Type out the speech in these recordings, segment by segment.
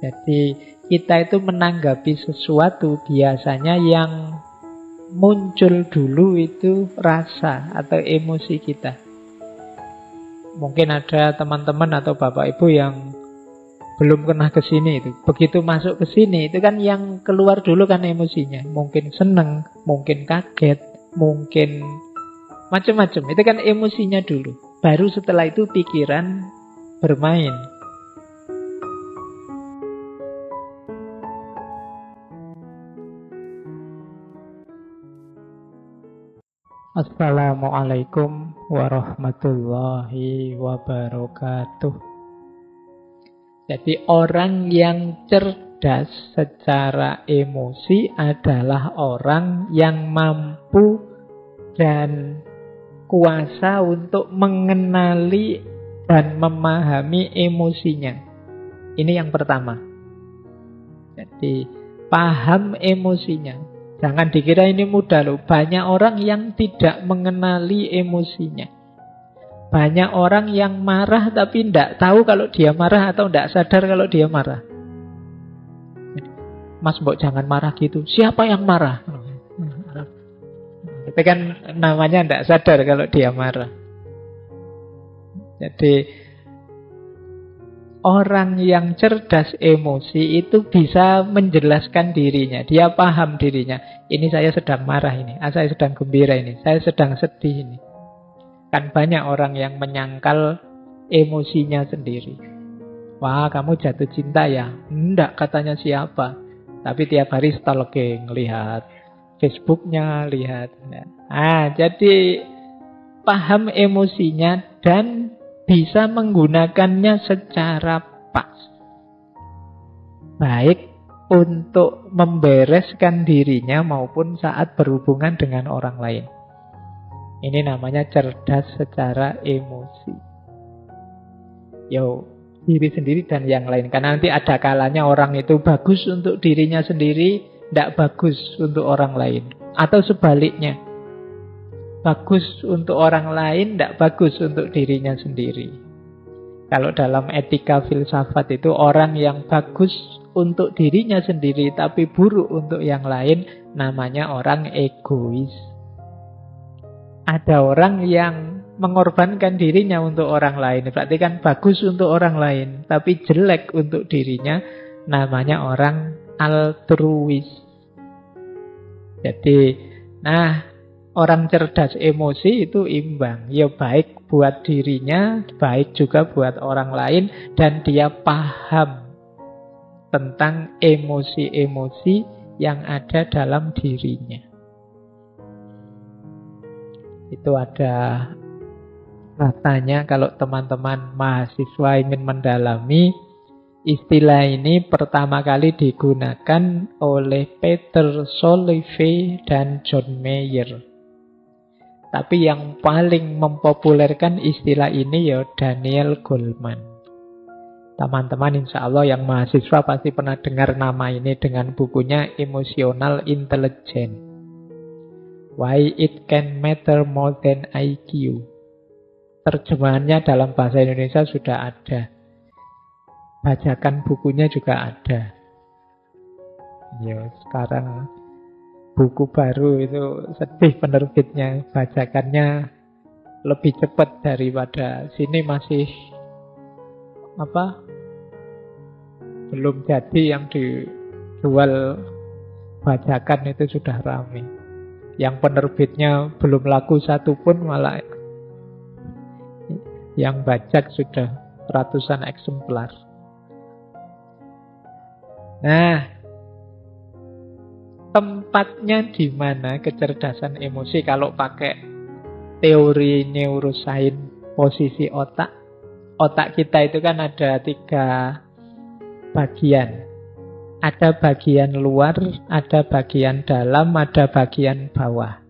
Jadi kita itu menanggapi sesuatu biasanya yang muncul dulu itu rasa atau emosi kita. Mungkin ada teman-teman atau bapak ibu yang belum pernah ke sini itu. Begitu masuk ke sini itu kan yang keluar dulu kan emosinya. Mungkin seneng, mungkin kaget, mungkin macam-macam. Itu kan emosinya dulu. Baru setelah itu pikiran bermain. Assalamualaikum warahmatullahi wabarakatuh. Jadi orang yang cerdas secara emosi adalah orang yang mampu dan kuasa untuk mengenali dan memahami emosinya. Ini yang pertama. Jadi paham emosinya. Jangan dikira ini mudah loh. Banyak orang yang tidak mengenali emosinya. Banyak orang yang marah tapi tidak tahu kalau dia marah atau tidak sadar kalau dia marah. Mas, mbok jangan marah gitu. Siapa yang marah? Itu kan namanya tidak sadar kalau dia marah. Jadi orang yang cerdas emosi itu bisa menjelaskan dirinya. Dia paham dirinya. Ini saya sedang marah ini. Saya sedang gembira ini. Saya sedang sedih ini. Kan banyak orang yang menyangkal emosinya sendiri. Wah, kamu jatuh cinta ya? Enggak, katanya siapa. Tapi tiap hari stalking, lihat Facebooknya, lihat. Jadi paham emosinya dan bisa menggunakannya secara pas. Baik untuk membereskan dirinya maupun saat berhubungan dengan orang lain. Ini namanya cerdas secara emosi. Diri sendiri dan yang lain. Karena nanti ada kalanya orang itu bagus untuk dirinya sendiri, tidak bagus untuk orang lain. Atau sebaliknya. Bagus untuk orang lain, tidak bagus untuk dirinya sendiri. Kalau dalam etika filsafat itu orang yang bagus untuk dirinya sendiri tapi buruk untuk yang lain, namanya orang egois. Ada orang yang mengorbankan dirinya untuk orang lain, berarti kan bagus untuk orang lain tapi jelek untuk dirinya, namanya orang altruis. Jadi, orang cerdas emosi itu imbang. Ya baik buat dirinya, baik juga buat orang lain. Dan dia paham tentang emosi-emosi yang ada dalam dirinya. Itu ada katanya kalau teman-teman mahasiswa ingin mendalami, istilah ini pertama kali digunakan oleh Peter Salovey dan John Mayer. Tapi yang paling mempopulerkan istilah ini ya Daniel Goleman. Teman-teman insya Allah yang mahasiswa pasti pernah dengar nama ini dengan bukunya Emotional Intelligence. Why it can matter more than IQ. Terjemahannya dalam bahasa Indonesia sudah ada. Bajakan bukunya juga ada. Ya sekarang buku baru itu sedih penerbitnya, bajakannya lebih cepat daripada sini masih belum jadi yang dijual bajakan itu sudah ramai. Yang penerbitnya belum laku satu pun malah yang bajak sudah ratusan eksemplar. Tempatnya di mana kecerdasan emosi kalau pakai teori neuroscience posisi otak? Otak kita itu kan ada 3 bagian. Ada bagian luar, ada bagian dalam, ada bagian bawah.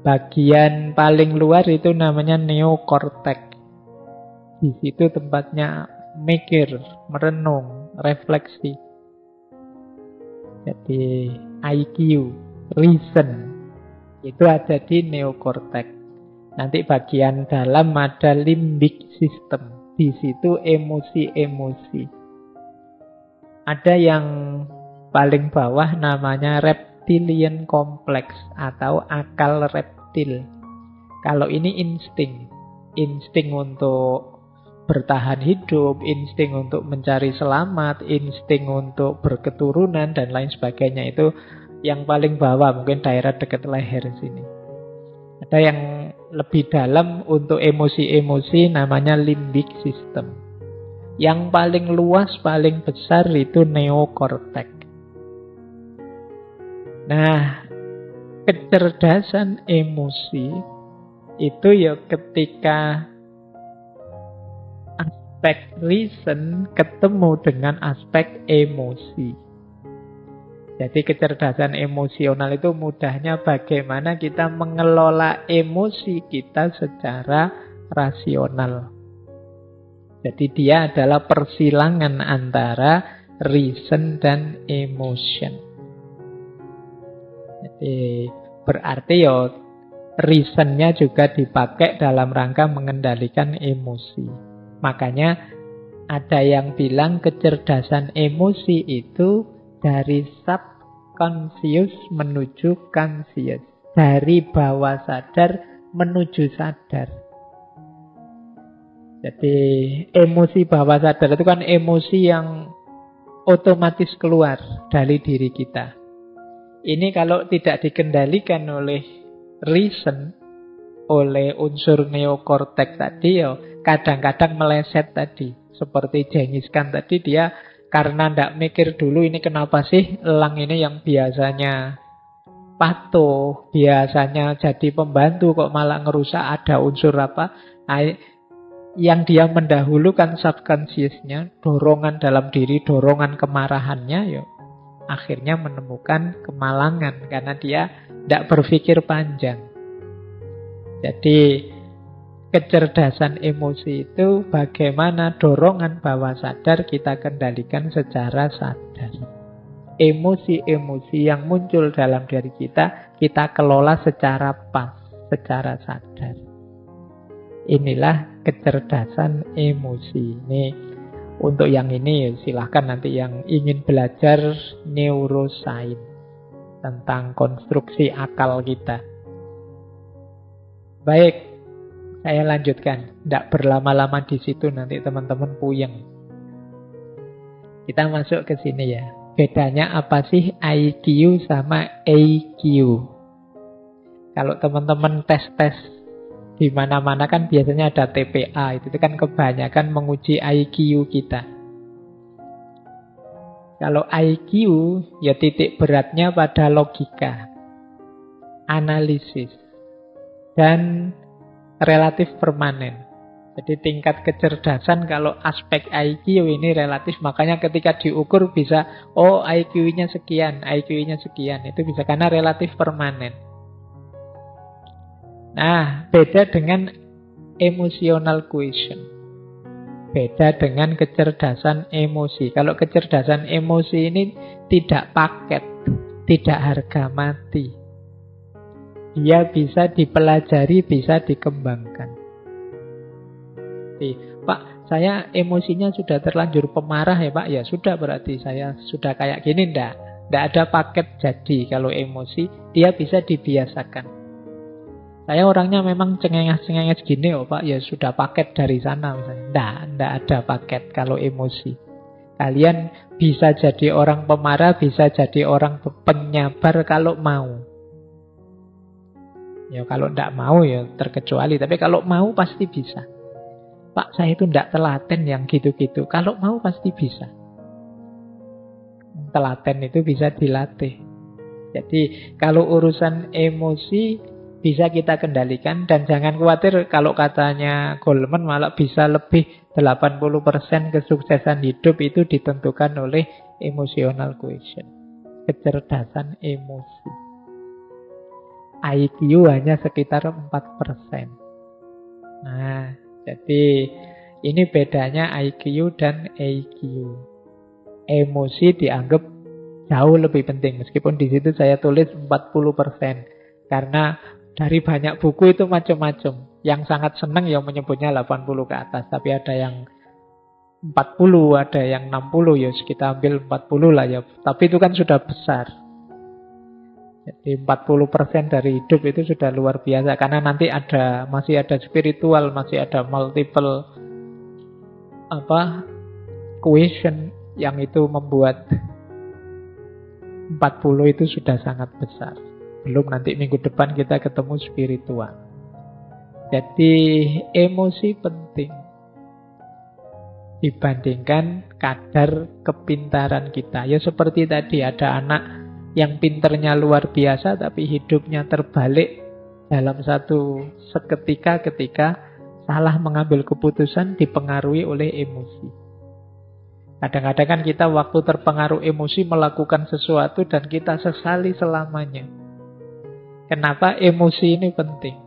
Bagian paling luar itu namanya neokorteks. Di situ tempatnya mikir, merenung, refleksi. Jadi IQ, reason, itu ada di neokorteks. Nanti bagian dalam ada limbic system. Di situ emosi-emosi. Ada yang paling bawah namanya reptilian complex atau akal reptil. Kalau ini insting. Insting untuk bertahan hidup, insting untuk mencari selamat, insting untuk berketurunan, dan lain sebagainya. Itu yang paling bawah, mungkin daerah dekat leher sini. Ada yang lebih dalam untuk emosi-emosi namanya limbic system. Yang paling luas, paling besar itu neokortek. Nah, kecerdasan emosi itu ya ketika aspek reason ketemu dengan aspek emosi. Jadi kecerdasan emosional itu mudahnya bagaimana kita mengelola emosi kita secara rasional. Jadi dia adalah persilangan antara reason dan emotion. Jadi berarti ya reasonnya juga dipakai dalam rangka mengendalikan emosi. Makanya ada yang bilang kecerdasan emosi itu dari subconscious menuju conscious. Dari bawah sadar menuju sadar. Jadi emosi bawah sadar itu kan emosi yang otomatis keluar dari diri kita. Ini kalau tidak dikendalikan oleh reason, oleh unsur neokortek tadi, ya kadang-kadang meleset tadi. Seperti Genghis Khan tadi, dia karena tidak mikir dulu ini kenapa sih elang ini yang biasanya patuh, biasanya jadi pembantu kok malah ngerusak, ada unsur apa. Nah, yang dia mendahulukan subconsciousnya, dorongan dalam diri, dorongan kemarahannya, ya akhirnya menemukan kemalangan karena dia tidak berpikir panjang. Jadi kecerdasan emosi itu bagaimana dorongan bawah sadar kita kendalikan secara sadar. Emosi-emosi yang muncul dalam diri kita, kita kelola secara pas, secara sadar. Inilah kecerdasan emosi. Ini untuk yang ini silahkan nanti yang ingin belajar neuroscience tentang konstruksi akal kita. Baik, saya lanjutkan. Tidak berlama-lama di situ nanti teman-teman puyeng. Kita masuk ke sini ya. Bedanya apa sih IQ sama EQ? Kalau teman-teman tes-tes di mana-mana kan biasanya ada TPA, itu kan kebanyakan menguji IQ kita. Kalau IQ ya titik beratnya pada logika, analisis, dan relatif permanen. Jadi tingkat kecerdasan kalau aspek IQ ini relatif, makanya ketika diukur bisa, oh IQ-nya sekian, IQ-nya sekian, itu bisa karena relatif permanen. Nah, beda dengan emotional quotient. Beda dengan kecerdasan emosi. Kalau kecerdasan emosi ini tidak paket, tidak harga mati. Dia bisa dipelajari, bisa dikembangkan. Pak, saya emosinya sudah terlanjur pemarah ya Pak. Ya sudah, berarti saya sudah kayak gini. Tidak ada paket jadi. Kalau emosi, dia bisa dibiasakan. Saya orangnya memang cengenges-cengenges gini oh Pak, ya sudah paket dari sana misalnya. Tidak ada paket kalau emosi. Kalian bisa jadi orang pemarah, bisa jadi orang penyabar kalau mau. Ya kalau tidak mau ya terkecuali, tapi kalau mau pasti bisa. Pak, saya itu tidak telaten yang gitu-gitu. Kalau mau pasti bisa. Telaten itu bisa dilatih. Jadi kalau urusan emosi bisa kita kendalikan, dan jangan khawatir kalau katanya Goleman malah bisa lebih 80% kesuksesan hidup itu ditentukan oleh emotional quotient, kecerdasan emosi. IQ hanya sekitar 4%. Nah, jadi ini bedanya IQ dan EQ. Emosi dianggap jauh lebih penting, meskipun di situ saya tulis 40%. Karena dari banyak buku itu macam-macam. Yang sangat senang yang menyebutnya 80 ke atas. Tapi ada yang 40, ada yang 60, ya kita ambil 40 lah ya. Tapi itu kan sudah besar. Jadi 40% dari hidup itu sudah luar biasa. Karena nanti masih ada spiritual, masih ada multiple question yang itu membuat 40 itu sudah sangat besar. Belum nanti minggu depan kita ketemu spiritual. Jadi emosi penting dibandingkan kadar kepintaran kita. Ya seperti tadi, ada anak yang pinternya luar biasa tapi hidupnya terbalik dalam satu seketika ketika salah mengambil keputusan dipengaruhi oleh emosi. Kadang-kadang kan kita waktu terpengaruh emosi melakukan sesuatu dan kita sesali selamanya. Kenapa? Emosi ini penting.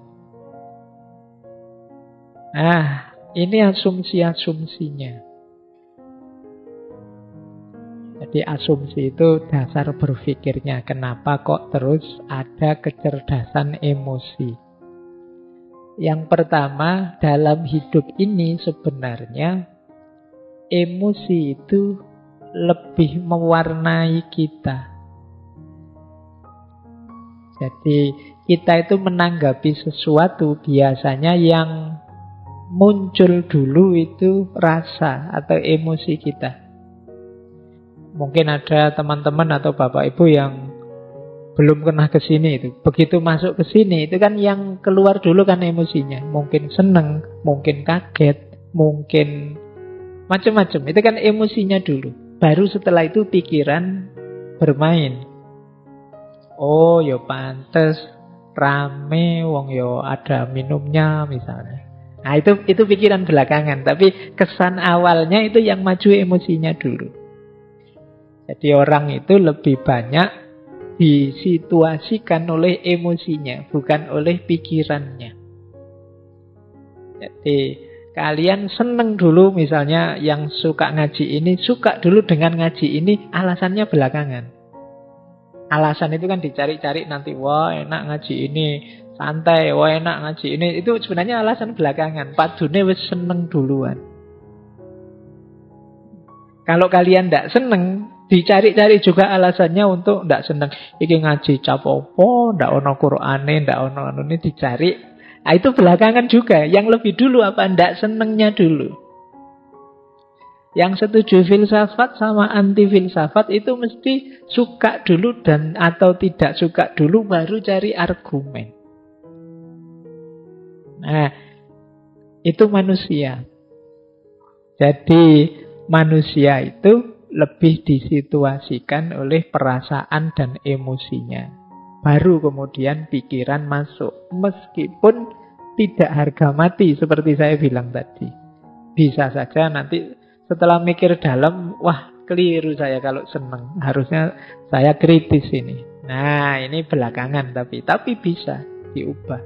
Nah, ini asumsi-asumsinya. Jadi asumsi itu dasar berpikirnya. Kenapa kok terus ada kecerdasan emosi? Yang pertama, dalam hidup ini sebenarnya emosi itu lebih mewarnai kita. Jadi kita itu menanggapi sesuatu biasanya yang muncul dulu itu rasa atau emosi kita. Mungkin ada teman-teman atau bapak ibu yang belum pernah ke sini itu. Begitu masuk ke sini itu kan yang keluar dulu kan emosinya. Mungkin seneng, mungkin kaget, mungkin macam-macam. Itu kan emosinya dulu. Baru setelah itu pikiran bermain. Oh, yo pantes rame, wong yo ada minumnya misalnya. Nah, itu pikiran belakangan, tapi kesan awalnya itu yang maju emosinya dulu. Jadi orang itu lebih banyak disituasikan oleh emosinya, bukan oleh pikirannya. Jadi kalian seneng dulu misalnya yang suka ngaji ini, suka dulu dengan ngaji ini, alasannya belakangan. Alasan itu kan dicari-cari nanti, wah enak ngaji ini, santai, wah enak ngaji ini. Itu sebenarnya alasan belakangan. Padune wis seneng duluan. Kalau kalian tidak seneng, dicari-cari juga alasannya untuk tidak seneng. Iki ngaji capopo, ndak ono Qur'ane, ndak ono anu ini dicari. Nah, itu belakangan juga. Yang lebih dulu apa? Ndak senengnya dulu. Yang setuju filsafat sama anti filsafat itu mesti suka dulu dan atau tidak suka dulu baru cari argumen. Nah, itu manusia. Jadi manusia itu lebih disituasikan oleh perasaan dan emosinya. Baru kemudian pikiran masuk. Meskipun tidak harga mati seperti saya bilang tadi. Bisa saja nanti setelah mikir dalam, wah keliru saya kalau seneng. Harusnya saya kritis ini. Nah, ini belakangan tapi bisa diubah.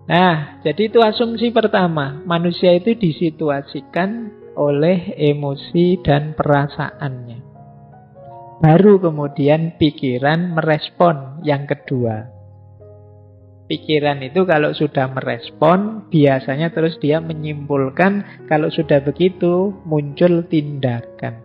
Nah, jadi itu asumsi pertama. Manusia itu disituasikan oleh emosi dan perasaannya. Baru kemudian pikiran merespon yang kedua. Pikiran itu kalau sudah merespon, biasanya terus dia menyimpulkan, kalau sudah begitu muncul tindakan.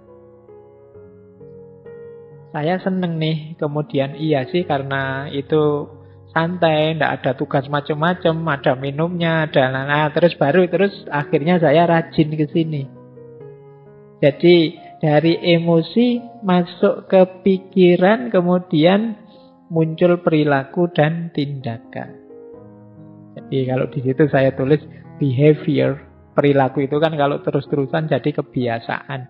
Saya seneng nih, kemudian iya sih karena itu santai, tidak ada tugas macam-macam, ada minumnya, ada terus akhirnya saya rajin ke sini. Jadi dari emosi masuk ke pikiran, kemudian muncul perilaku dan tindakan. Jadi kalau di situ saya tulis behavior, perilaku itu kan kalau terus-terusan jadi kebiasaan.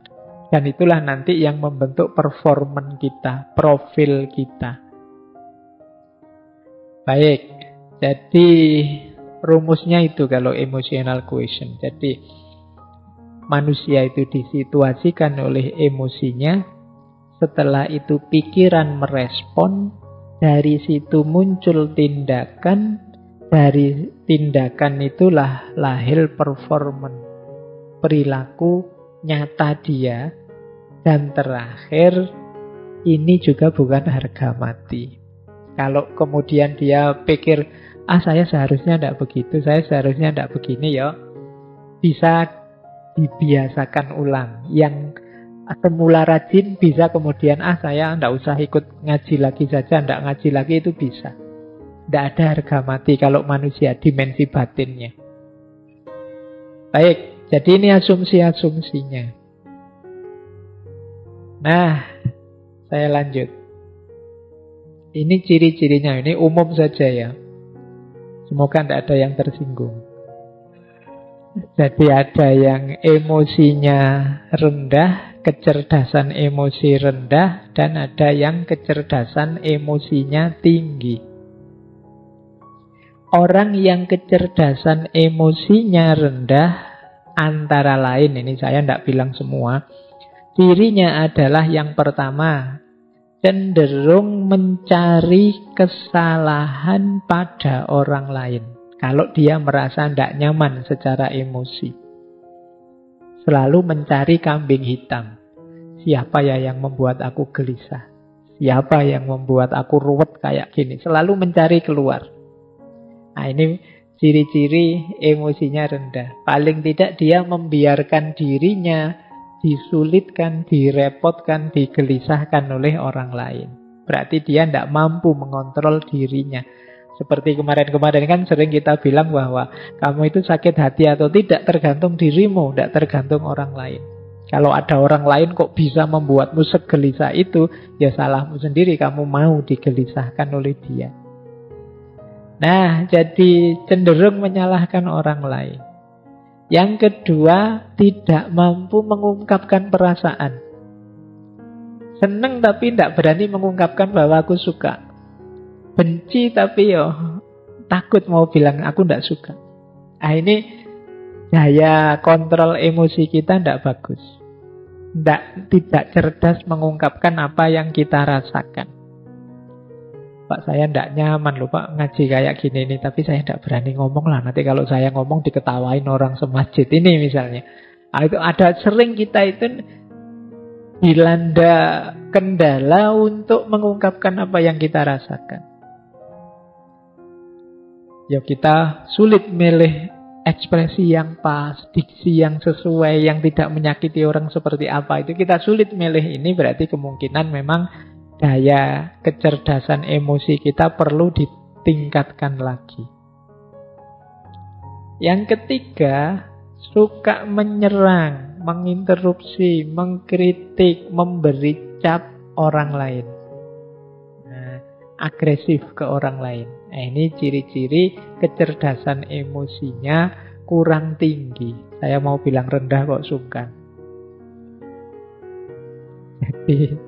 Dan itulah nanti yang membentuk performan kita, profil kita. Baik, jadi rumusnya itu kalau emotional quotient. Jadi manusia itu disituasikan oleh emosinya, setelah itu pikiran merespon, dari situ muncul tindakan, dari tindakan itulah lahir performan, perilaku nyata dia, dan terakhir ini juga bukan harga mati. Kalau kemudian dia pikir, saya seharusnya tidak begitu, saya seharusnya tidak begini, ya bisa dibiasakan ulang. Yang semula rajin bisa kemudian, saya nggak usah ikut ngaji lagi saja, nggak ngaji lagi, itu bisa. Nggak ada harga mati kalau manusia, dimensi batinnya. Baik, jadi ini asumsi-asumsinya. Nah, saya lanjut. Ini ciri-cirinya, ini umum saja ya. Semoga tidak ada yang tersinggung. Jadi ada yang emosinya rendah, kecerdasan emosi rendah, dan ada yang kecerdasan emosinya tinggi. Orang yang kecerdasan emosinya rendah, antara lain, ini saya tidak bilang semua, cirinya adalah yang pertama, cenderung mencari kesalahan pada orang lain. Kalau dia merasa tidak nyaman secara emosi, selalu mencari kambing hitam. Siapa ya yang membuat aku gelisah? Siapa yang membuat aku ruwet kayak gini? Selalu mencari keluar. Nah, ini ciri-ciri emosinya rendah. Paling tidak dia membiarkan dirinya disulitkan, direpotkan, digelisahkan oleh orang lain. Berarti dia tidak mampu mengontrol dirinya. Seperti kemarin-kemarin kan sering kita bilang bahwa kamu itu sakit hati atau tidak tergantung dirimu, tidak tergantung orang lain. Kalau ada orang lain kok bisa membuatmu segelisah itu, ya salahmu sendiri, kamu mau digelisahkan oleh dia. Nah, jadi cenderung menyalahkan orang lain. Yang kedua, tidak mampu mengungkapkan perasaan. Seneng tapi tidak berani mengungkapkan bahwa aku suka. Benci tapi takut mau bilang aku tidak suka. Nah, ini daya kontrol emosi kita tidak bagus. Tidak cerdas mengungkapkan apa yang kita rasakan. Pak, saya tidak nyaman loh Pak ngaji kayak gini nih, tapi saya tidak berani ngomong lah. Nanti kalau saya ngomong diketawain orang semasjid ini misalnya. Nah, itu ada sering kita itu dilanda kendala untuk mengungkapkan apa yang kita rasakan. Ya kita sulit milih ekspresi yang pas, diksi yang sesuai, yang tidak menyakiti orang seperti apa. Itu kita sulit milih, ini berarti kemungkinan memang daya kecerdasan emosi kita perlu ditingkatkan lagi. Yang ketiga, suka menyerang, menginterupsi, mengkritik, memberi cap orang lain. Nah, agresif ke orang lain. Nah, ini ciri-ciri kecerdasan emosinya kurang tinggi. Saya mau bilang rendah kok sungkan. Jadi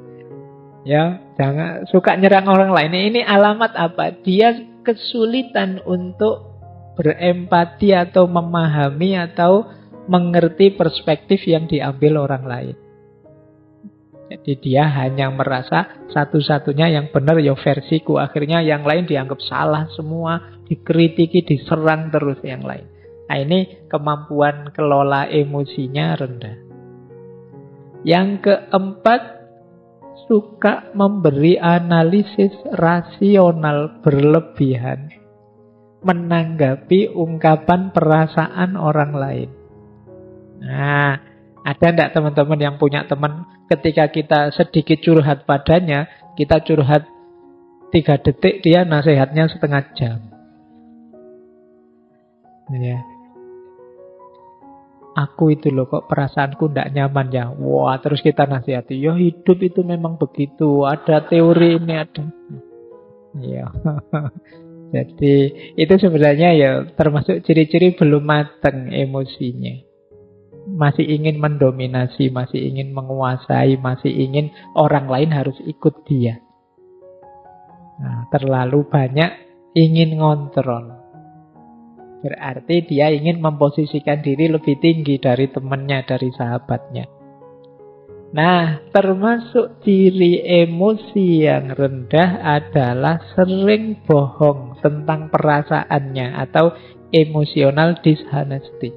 ya, jangan suka nyerang orang lain. Ini alamat apa? Dia kesulitan untuk berempati atau memahami atau mengerti perspektif yang diambil orang lain. Jadi dia hanya merasa satu-satunya yang benar ya versiku. Akhirnya yang lain dianggap salah semua, dikritiki, diserang terus yang lain. Nah, ini kemampuan kelola emosinya rendah. Yang keempat, suka memberi analisis rasional berlebihan menanggapi ungkapan perasaan orang lain. Nah, ada enggak teman-teman yang punya teman ketika kita sedikit curhat padanya, kita curhat 3 detik, dia nasihatnya setengah jam. Ya. Aku itu loh kok perasaanku enggak nyaman ya. Wah, terus kita nasihati, ya hidup itu memang begitu, ada teori ini, ada. Ya. Jadi itu sebenarnya ya termasuk ciri-ciri belum matang emosinya. Masih ingin mendominasi, masih ingin menguasai, masih ingin orang lain harus ikut dia. Nah, terlalu banyak ingin ngontrol. Berarti dia ingin memposisikan diri lebih tinggi dari temannya, dari sahabatnya. Nah, termasuk ciri emosi yang rendah adalah sering bohong tentang perasaannya atau emotional dishonesty.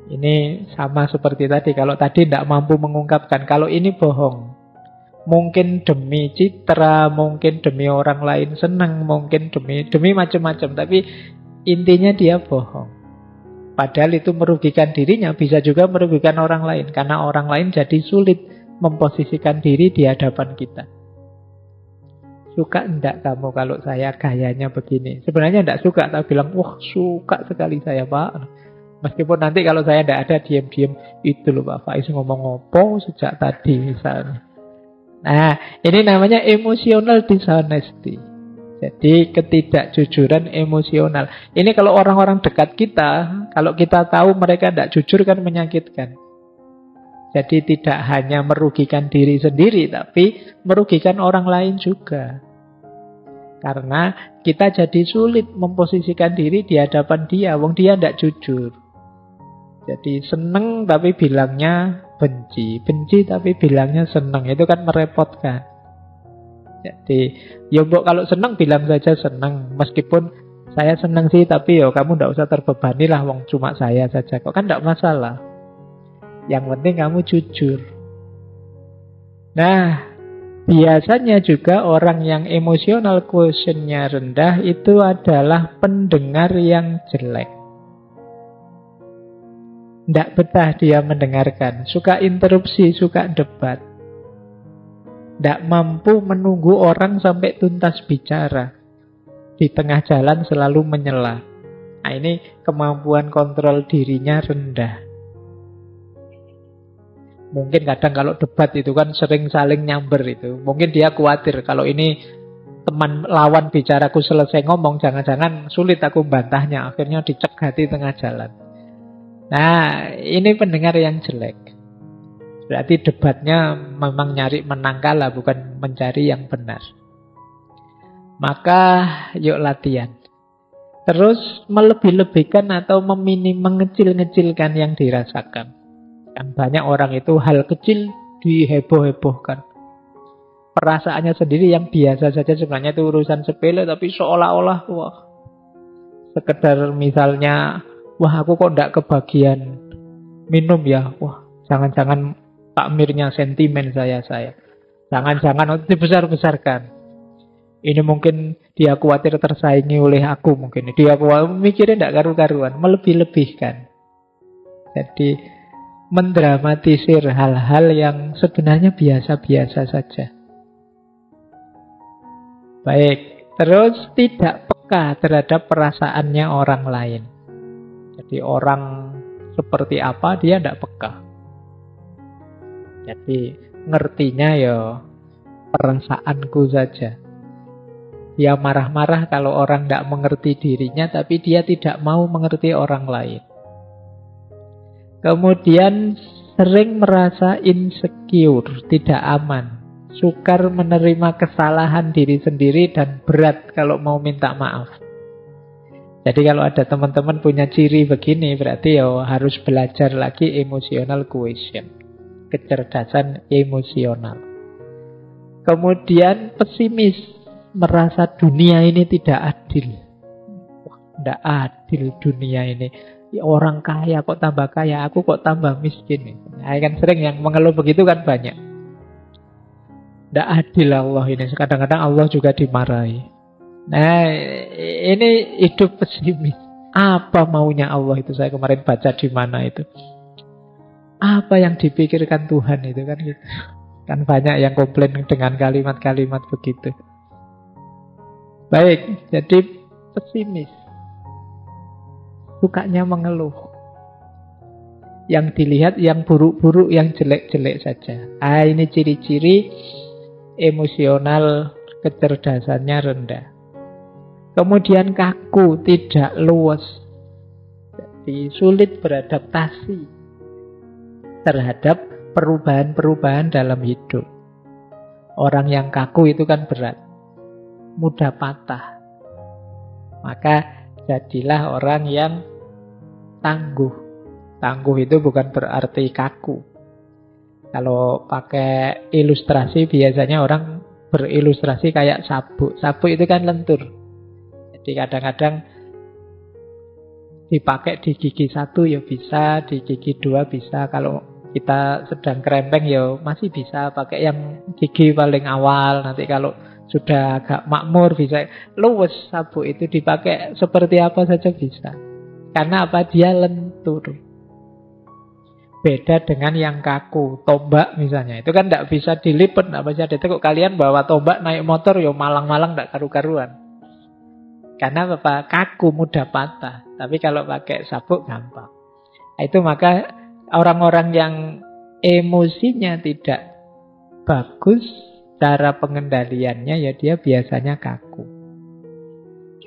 Ini sama seperti tadi. Kalau tadi tidak mampu mengungkapkan, kalau ini bohong. Mungkin demi citra, mungkin demi orang lain senang, mungkin demi macam-macam. Tapi intinya dia bohong. Padahal itu merugikan dirinya, bisa juga merugikan orang lain. Karena orang lain jadi sulit memposisikan diri di hadapan kita. Suka enggak kamu kalau saya gayanya begini? Sebenarnya enggak suka, tapi bilang, wah suka sekali saya Pak. Meskipun nanti kalau saya enggak ada, diam-diam, itu loh Pak Faiz ngomong apa sejak tadi misalnya. Nah, ini namanya emotional dishonesty. Jadi ketidakjujuran emosional. Ini kalau orang-orang dekat kita, kalau kita tahu mereka tidak jujur kan menyakitkan. Jadi tidak hanya merugikan diri sendiri, tapi merugikan orang lain juga. Karena kita jadi sulit memposisikan diri di hadapan dia, wong dia tidak jujur. Jadi seneng tapi bilangnya benci, benci tapi bilangnya seneng, itu kan merepotkan. Jadi, ya mbok kalau seneng bilang saja seneng. Meskipun saya seneng sih, tapi ya kamu ndak usah terbebani lah, wong cuma saya saja. Kok kan ndak masalah. Yang penting kamu jujur. Nah, biasanya juga orang yang emotional quotient-nya rendah itu adalah pendengar yang jelek. Ndak betah dia mendengarkan, suka interupsi, suka debat. Tidak mampu menunggu orang sampai tuntas bicara. Di tengah jalan selalu menyela. Nah, ini kemampuan kontrol dirinya rendah. Mungkin kadang kalau debat itu kan sering saling nyamber itu. Mungkin dia khawatir kalau ini teman lawan bicaraku selesai ngomong, jangan-jangan sulit aku bantahnya. Akhirnya dicegati tengah jalan. Nah, ini pendengar yang jelek. Berarti debatnya memang nyari menang kalah, bukan mencari yang benar. Maka yuk latihan. Terus melebih-lebihkan atau mengecil-ngecilkan yang dirasakan. Kan banyak orang itu hal kecil diheboh-hebohkan. Perasaannya sendiri yang biasa saja sebenarnya itu urusan sepele, tapi seolah-olah wah, sekedar misalnya, wah aku kok enggak kebagian minum ya. Wah, jangan-jangan takmirnya sentimen saya. Jangan-jangan dibesar-besarkan. Ini mungkin dia khawatir tersaingi oleh aku mungkin. Dia mikirnya tidak karu-karuan, melebih-lebihkan. Jadi mendramatisir hal-hal yang sebenarnya biasa-biasa saja. Baik, terus tidak peka terhadap perasaannya orang lain. Jadi orang seperti apa dia tidak peka. Jadi ngertinya ya perasaanku saja. Dia marah-marah kalau orang tidak mengerti dirinya, tapi dia tidak mau mengerti orang lain. Kemudian sering merasa insecure, tidak aman. Sukar menerima kesalahan diri sendiri dan berat kalau mau minta maaf. Jadi kalau ada teman-teman punya ciri begini, berarti ya harus belajar lagi emotional quotient. Kecerdasan emosional. Kemudian pesimis, merasa dunia ini tidak adil. Wah, tidak adil dunia ini. Ya, orang kaya kok tambah kaya, aku kok tambah miskin. Nah, kan sering yang mengeluh begitu kan banyak. Tidak adil Allah ini. Kadang-kadang Allah juga dimarahi. Nah, ini hidup pesimis. Apa maunya Allah itu? Saya kemarin baca di mana itu. Apa yang dipikirkan Tuhan itu kan gitu. Kan banyak yang komplain dengan kalimat-kalimat begitu. Baik, jadi pesimis. Sukanya mengeluh. Yang dilihat yang buruk-buruk, yang jelek-jelek saja. Ini ciri-ciri emosional kecerdasannya rendah. Kemudian kaku, tidak luwes. Jadi sulit beradaptasi terhadap perubahan-perubahan dalam hidup. Orang yang kaku itu kan berat, mudah patah. Maka jadilah orang yang tangguh. Tangguh itu bukan berarti kaku. Kalau pakai ilustrasi biasanya orang berilustrasi kayak sabuk. Sabuk itu kan lentur. Jadi kadang-kadang dipakai di gigi satu ya bisa, di gigi dua bisa. Kalau kita sedang kerempeng ya masih bisa pakai yang gigi paling awal. Nanti kalau sudah agak makmur bisa. Luwes sabuk itu dipakai seperti apa saja bisa. Karena apa? Dia lentur. lentur. Beda dengan yang kaku, tombak misalnya. Itu kan tidak bisa dilipat, tidak bisa ditekuk. Kalian bawa tombak naik motor, ya malang-malang tidak karu-karuan. Karena apa? Kaku, mudah patah. Tapi kalau pakai sabuk, gampang. Itu maka orang-orang yang emosinya tidak bagus, cara pengendaliannya ya dia biasanya kaku.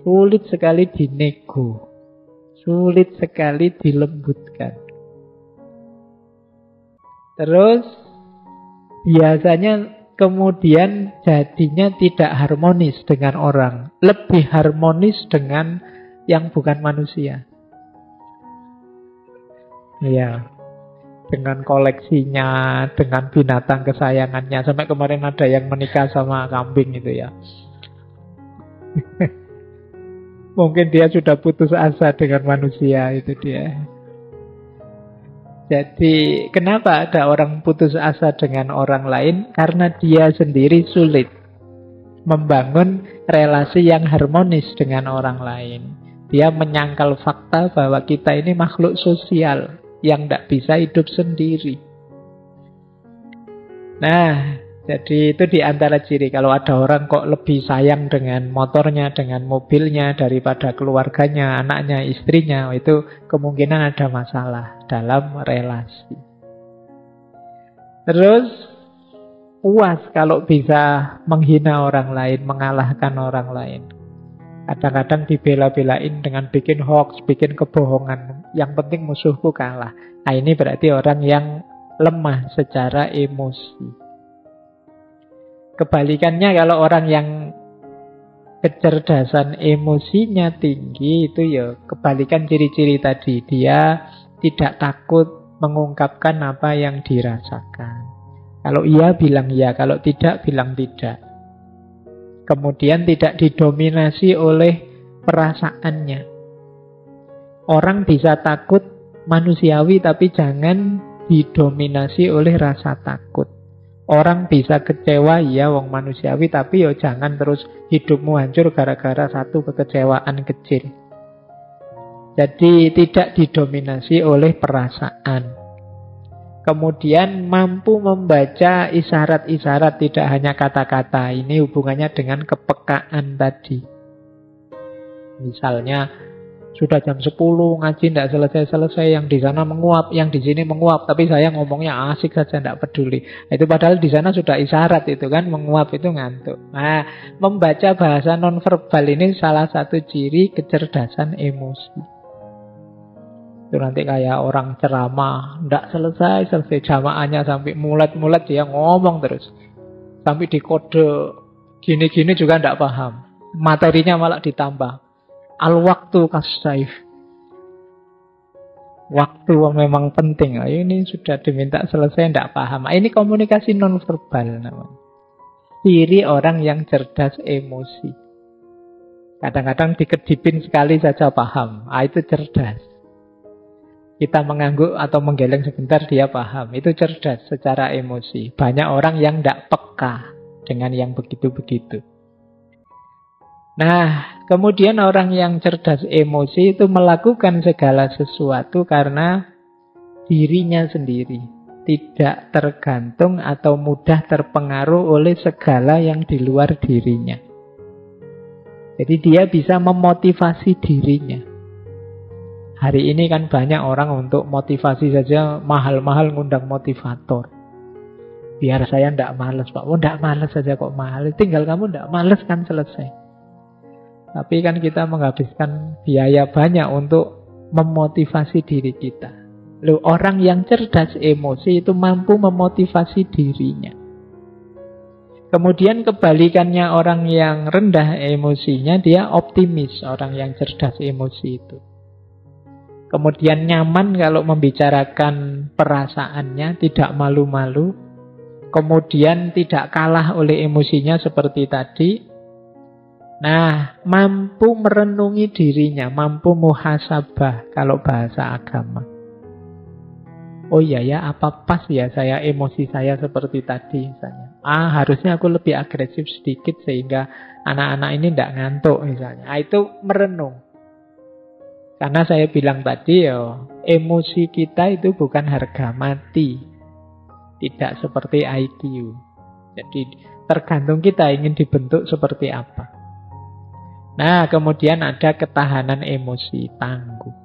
Sulit sekali dinego. Sulit sekali dilembutkan. Terus biasanya kemudian jadinya tidak harmonis dengan orang. Lebih harmonis dengan yang bukan manusia. Iya. Dengan koleksinya, dengan binatang kesayangannya. Sampai kemarin ada yang menikah sama kambing itu ya. Mungkin dia sudah putus asa dengan manusia, itu dia. Jadi kenapa ada orang putus asa dengan orang lain? Karena dia sendiri sulit membangun relasi yang harmonis dengan orang lain. Dia menyangkal fakta bahwa kita ini makhluk sosial yang tidak bisa hidup sendiri. Nah, jadi itu di antara ciri. Kalau ada orang kok lebih sayang dengan motornya, dengan mobilnya daripada keluarganya, anaknya, istrinya, itu kemungkinan ada masalah dalam relasi. Terus puas kalau bisa menghina orang lain, mengalahkan orang lain. Kadang-kadang dibela-belain dengan bikin hoax, bikin kebohongan. Yang penting musuhku kalah. Nah, ini berarti orang yang lemah secara emosi. Kebalikannya kalau orang yang kecerdasan emosinya tinggi, itu ya kebalikan ciri-ciri tadi. Dia tidak takut mengungkapkan apa yang dirasakan. Kalau iya bilang iya, kalau tidak bilang tidak. Kemudian tidak didominasi oleh perasaannya. Orang bisa takut manusiawi, tapi jangan didominasi oleh rasa takut. Orang bisa kecewa, ya wong manusiawi, tapi yo jangan terus hidupmu hancur gara-gara satu kekecewaan kecil. Jadi tidak didominasi oleh perasaan. Kemudian mampu membaca isyarat-isyarat, tidak hanya kata-kata. Ini hubungannya dengan kepekaan tadi. Misalnya sudah jam 10 ngaji tidak selesai-selesai, yang di sana menguap, yang di sini menguap, tapi saya ngomongnya asik saja, tidak peduli. Itu padahal di sana sudah isyarat itu kan, menguap itu ngantuk. Nah, membaca bahasa nonverbal ini salah satu ciri kecerdasan emosi. Itu nanti kayak orang ceramah, tidak selesai jamaahnya sampai mulet-mulet, dia ngomong terus. Sampai dikode gini-gini juga tidak paham. Materinya malah ditambah. Al-waktu kas-saif. Waktu memang penting. Ini sudah diminta selesai, tidak paham. Ini komunikasi nonverbal namanya. Ciri orang yang cerdas emosi. Kadang-kadang dikedipin sekali saja paham. Itu cerdas. Kita mengangguk atau menggeleng sebentar, dia paham. Itu cerdas secara emosi. Banyak orang yang tidak peka dengan yang begitu-begitu. Nah, kemudian orang yang cerdas emosi itu melakukan segala sesuatu karena dirinya sendiri. Tidak tergantung atau mudah terpengaruh oleh segala yang di luar dirinya. Jadi dia bisa memotivasi dirinya. Hari ini kan banyak orang untuk motivasi saja mahal-mahal ngundang motivator. Biar saya tidak malas, Pak. Oh, tidak malas saja kok mahal. Tinggal kamu tidak malas kan selesai. Tapi kan kita menghabiskan biaya banyak untuk memotivasi diri kita. Loh, orang yang cerdas emosi itu mampu memotivasi dirinya. Kemudian kebalikannya orang yang rendah emosinya, dia optimis, orang yang cerdas emosi itu. Kemudian nyaman kalau membicarakan perasaannya, tidak malu-malu. Kemudian tidak kalah oleh emosinya seperti tadi. Nah, mampu merenungi dirinya, mampu muhasabah kalau bahasa agama. Oh iya ya, apa pas ya saya emosi saya seperti tadi misalnya. Harusnya aku lebih agresif sedikit sehingga anak-anak ini tidak ngantuk misalnya. Itu merenung. Karena saya bilang tadi ya, emosi kita itu bukan harga mati. Tidak seperti IQ. Jadi tergantung kita ingin dibentuk seperti apa. Nah, kemudian ada ketahanan emosi, tangguh.